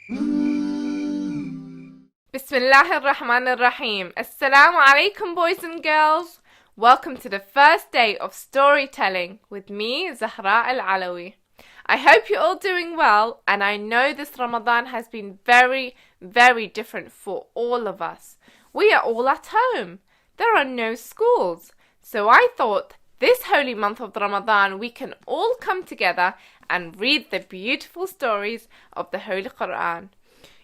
Bismillahir Rahmanir Rahim. Assalamu alaikum, boys and girls. Welcome to the first day of storytelling with me, Zahra Al-Alawi. I hope you're all doing well, and I know this Ramadan has been very, very different for all of us. We are all at home. There are no schools. So I thought this holy month of Ramadan we can all come together and read the beautiful stories of the Holy Quran.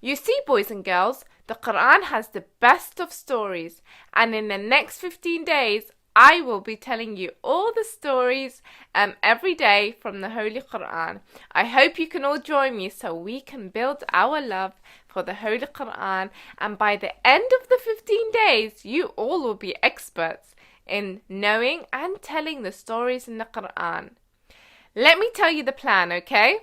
You see, boys and girls, the Quran has the best of stories, and in the next 15 days I will be telling you all the stories every day from the Holy Quran. I hope you can all join me so we can build our love for the Holy Quran, and by the end of the 15 days you all will be experts in knowing and telling the stories in the Quran. Let me tell you the plan, okay?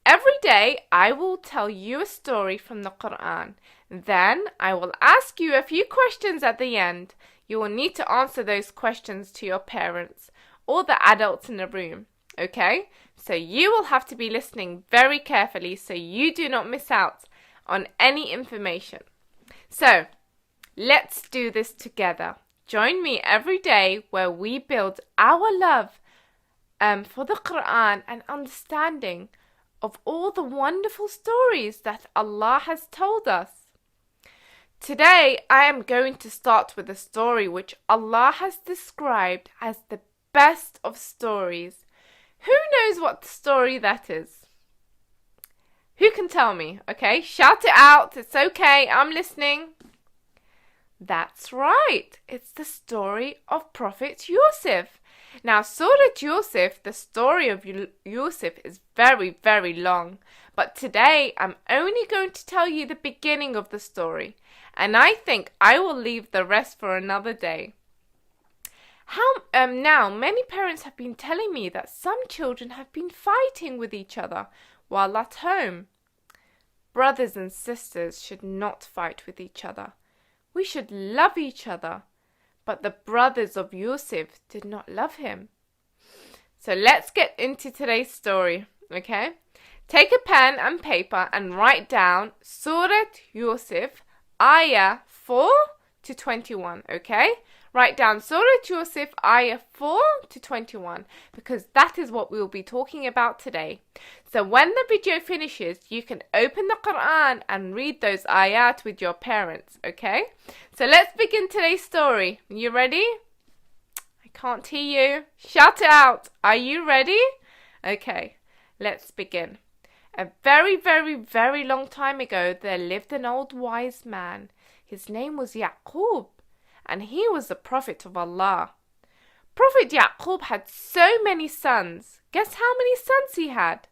Every day I will tell you a story from the Quran. Then I will ask you a few questions at the end. You will need to answer those questions to your parents or the adults in the room, okay? So you will have to be listening very carefully so you do not miss out on any information. So, let's do this together. Join me every day where we build our love for the Quran and understanding of all the wonderful stories that Allah has told us. Today I am going to start with a story which Allah has described as the best of stories. Who knows what story that is? Who can tell me? Okay, shout it out. It's okay, I'm listening. That's right. It's the story of Prophet Yusuf. Now, Surah Yusuf, the story of Yusuf is very, very long. But today, I'm only going to tell you the beginning of the story. And I think I will leave the rest for another day. Now, many parents have been telling me that some children have been fighting with each other while at home. Brothers and sisters should not fight with each other. We should love each other. But the brothers of Yusuf did not love him. So let's get into today's story, okay? Take a pen and paper and write down Surah Yusuf, Ayah 4 to 21, okay? Write down Surah Yusuf, Ayah 4 to 21, because that is what we will be talking about today. So when the video finishes, you can open the Quran and read those ayat with your parents, okay? So let's begin today's story. You ready? I can't hear you. Shout it out. Are you ready? Okay, let's begin. A very, very, very long time ago, there lived an old wise man. His name was Yaqub, and he was the prophet of Allah. Prophet Yaqub had so many sons. Guess how many sons he had?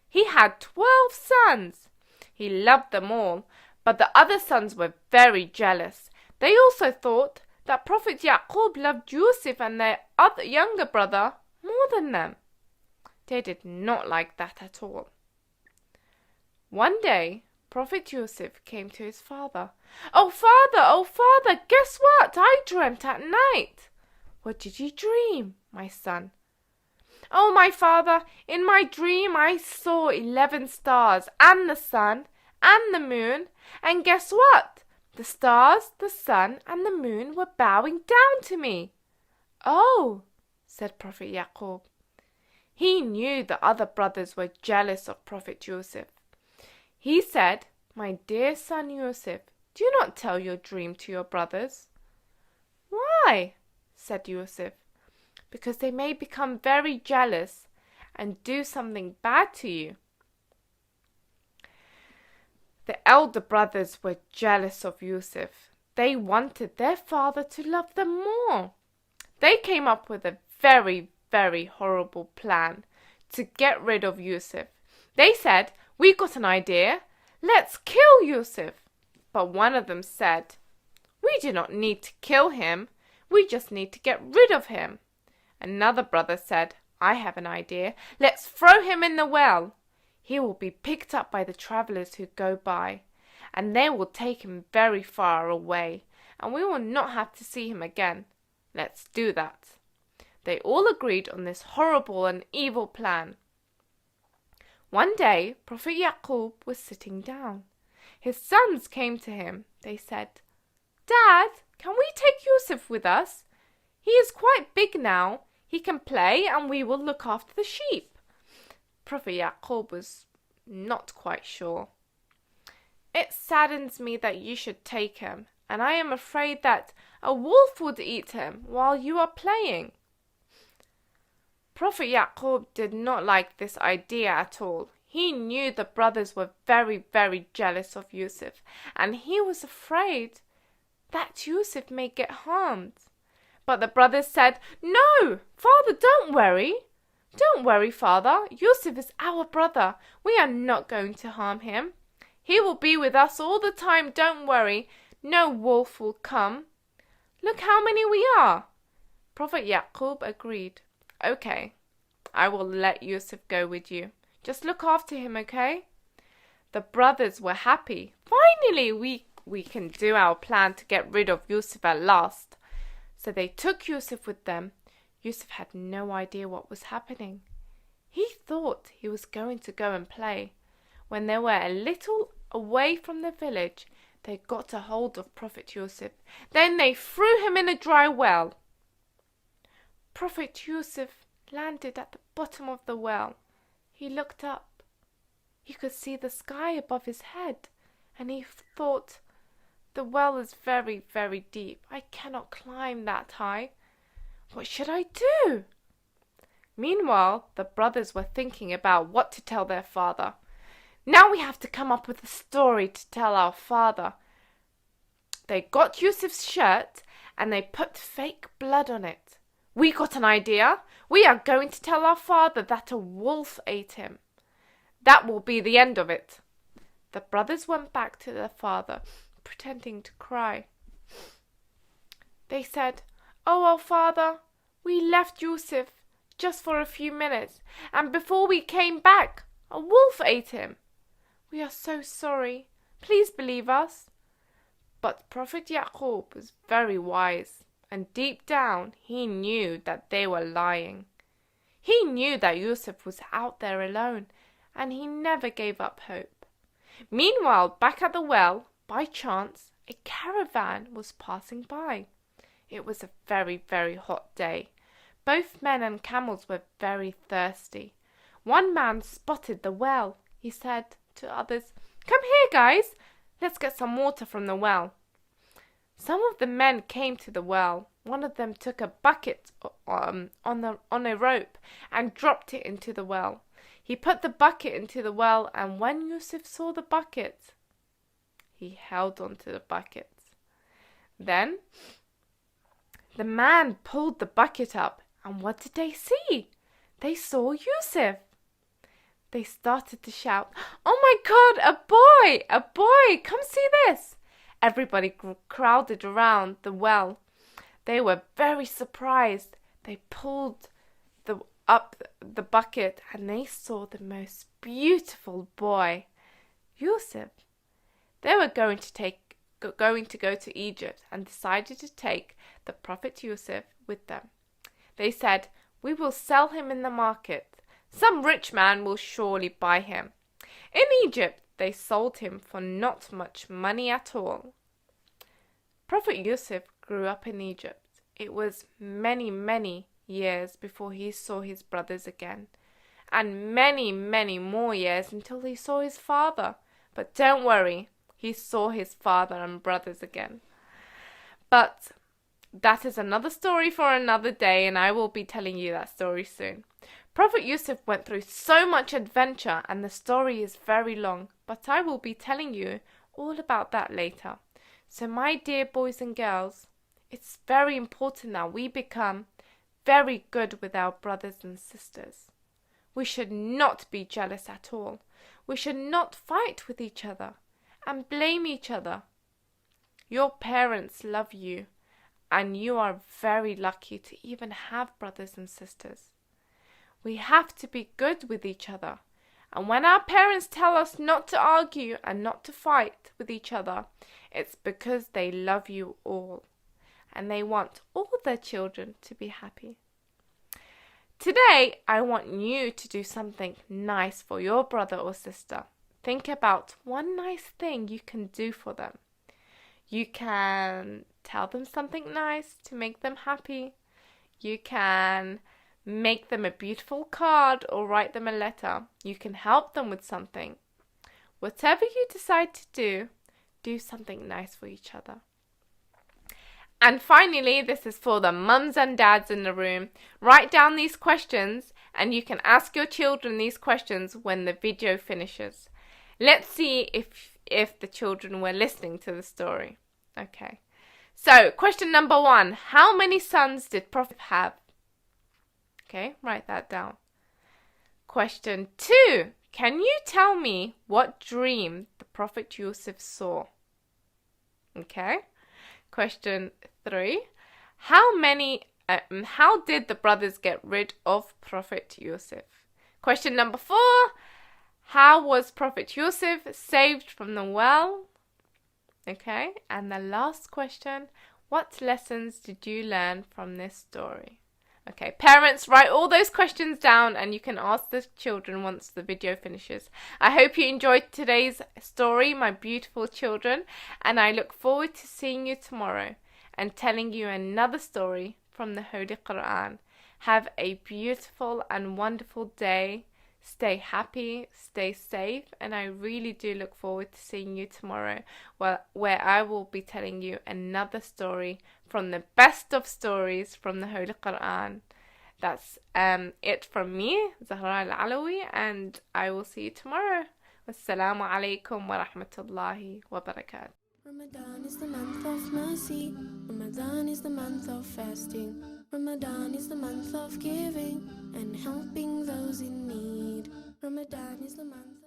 He had 12 sons. He loved them all, but the other sons were very jealous. They also thought that Prophet Yaqub loved Yusuf and their other younger brother more than them. They did not like that at all. One day, Prophet Yusuf came to his father. Oh father, guess what? I dreamt at night. What did you dream, my son? Oh, my father, in my dream I saw 11 stars and the sun and the moon, and guess what? The stars, the sun, and the moon were bowing down to me. Oh, said Prophet Yaqub. He knew the other brothers were jealous of Prophet Yusuf. He said, My dear son Yusuf, do not tell your dream to your brothers. Why? Said Yusuf. Because they may become very jealous and do something bad to you. The elder brothers were jealous of Yusuf. They wanted their father to love them more. They came up with a very, very horrible plan to get rid of Yusuf. They said, We got an idea. Let's kill Yusuf. But one of them said, We do not need to kill him. We just need to get rid of him. Another brother said, I have an idea. Let's throw him in the well. He will be picked up by the travellers who go by, and they will take him very far away, and we will not have to see him again. Let's do that. They all agreed on this horrible and evil plan. One day, Prophet Yaqub was sitting down. His sons came to him. They said, "Dad, can we take Yusuf with us? He is quite big now. He can play and we will look after the sheep." Prophet Yaqub was not quite sure. "It saddens me that you should take him, and I am afraid that a wolf would eat him while you are playing." Prophet Yaqub did not like this idea at all. He knew the brothers were very, very jealous of Yusuf, and he was afraid that Yusuf may get harmed. But the brothers said, "No, Father, don't worry. Don't worry, Father. Yusuf is our brother. We are not going to harm him. He will be with us all the time, don't worry. No wolf will come. Look how many we are." Prophet Yaqub agreed. "Okay, I will let Yusuf go with you. Just look after him, okay?" The brothers were happy. Finally, we can do our plan to get rid of Yusuf at last. So they took Yusuf with them. Yusuf had no idea what was happening. He thought he was going to go and play. When they were a little away from the village, they got a hold of Prophet Yusuf. Then they threw him in a dry well. Prophet Yusuf landed at the bottom of the well. He looked up. He could see the sky above his head, and he thought, "The well is very, very deep. I cannot climb that high. What should I do?" Meanwhile, the brothers were thinking about what to tell their father. "Now we have to come up with a story to tell our father." They got Yusuf's shirt and they put fake blood on it. "We got an idea. We are going to tell our father that a wolf ate him. That will be the end of it." The brothers went back to their father, pretending to cry. They said, "Oh, our father, we left Yusuf just for a few minutes, and before we came back, a wolf ate him. We are so sorry. Please believe us." But Prophet Yaqub was very wise, and deep down he knew that they were lying. He knew that Yusuf was out there alone, and he never gave up hope. Meanwhile, back at the well, by chance, a caravan was passing by. It was a very, very hot day. Both men and camels were very thirsty. One man spotted the well. He said to others, "Come here, guys. Let's get some water from the well." Some of the men came to the well. One of them took a bucket on a rope and dropped it into the well. He put the bucket into the well, and when Yusuf saw the bucket, he held on to the bucket. Then the man pulled the bucket up, and what did they see? They saw Yusuf. They started to shout, "Oh my God, a boy! A boy! Come see this!" Everybody crowded around the well. They were very surprised. They pulled up the bucket and they saw the most beautiful boy, Yusuf. They were going to go to Egypt and decided to take the Prophet Yusuf with them. They said, "We will sell him in the market. Some rich man will surely buy him." In Egypt, they sold him for not much money at all. Prophet Yusuf grew up in Egypt. It was many, many years before he saw his brothers again, and many, many more years until he saw his father. But don't worry, he saw his father and brothers again. But that is another story for another day, and I will be telling you that story soon. Prophet Yusuf went through so much adventure, and the story is very long, but I will be telling you all about that later. So my dear boys and girls, it's very important that we become very good with our brothers and sisters. We should not be jealous at all. We should not fight with each other and blame each other. Your parents love you, and you are very lucky to even have brothers and sisters. We have to be good with each other. And when our parents tell us not to argue and not to fight with each other, it's because they love you all, and they want all their children to be happy. Today, I want you to do something nice for your brother or sister. Think about one nice thing you can do for them. You can tell them something nice to make them happy. You can make them a beautiful card or write them a letter. You can help them with something. Whatever you decide to do something nice for each other. And finally, this is for the mums and dads in the room. Write down these questions and you can ask your children these questions when the video finishes. Let's see if the children were listening to the story. Okay. So, question number 1. How many sons did Prophet have? Okay, write that down. Question 2. Can you tell me what dream the Prophet Yusuf saw? Okay. Question 3. How did the brothers get rid of Prophet Yusuf? Question number 4. How was Prophet Yusuf saved from the well? Okay. And the last question. What lessons did you learn from this story? Okay, parents, write all those questions down and you can ask the children once the video finishes. I hope you enjoyed today's story, my beautiful children, and I look forward to seeing you tomorrow and telling you another story from the Holy Quran. Have a beautiful and wonderful day. Stay happy, stay safe, and I really do look forward to seeing you tomorrow where I will be telling you another story from the best of stories from the Holy Quran. That's it from me, Zahra Al-Alawi, and I will see you tomorrow. Wassalamu alaikum wa rahmatullahi wa barakatuh. Ramadan is the month of mercy. Ramadan is the month of fasting. Ramadan is the month of giving and helping those in need. Ramadan is the month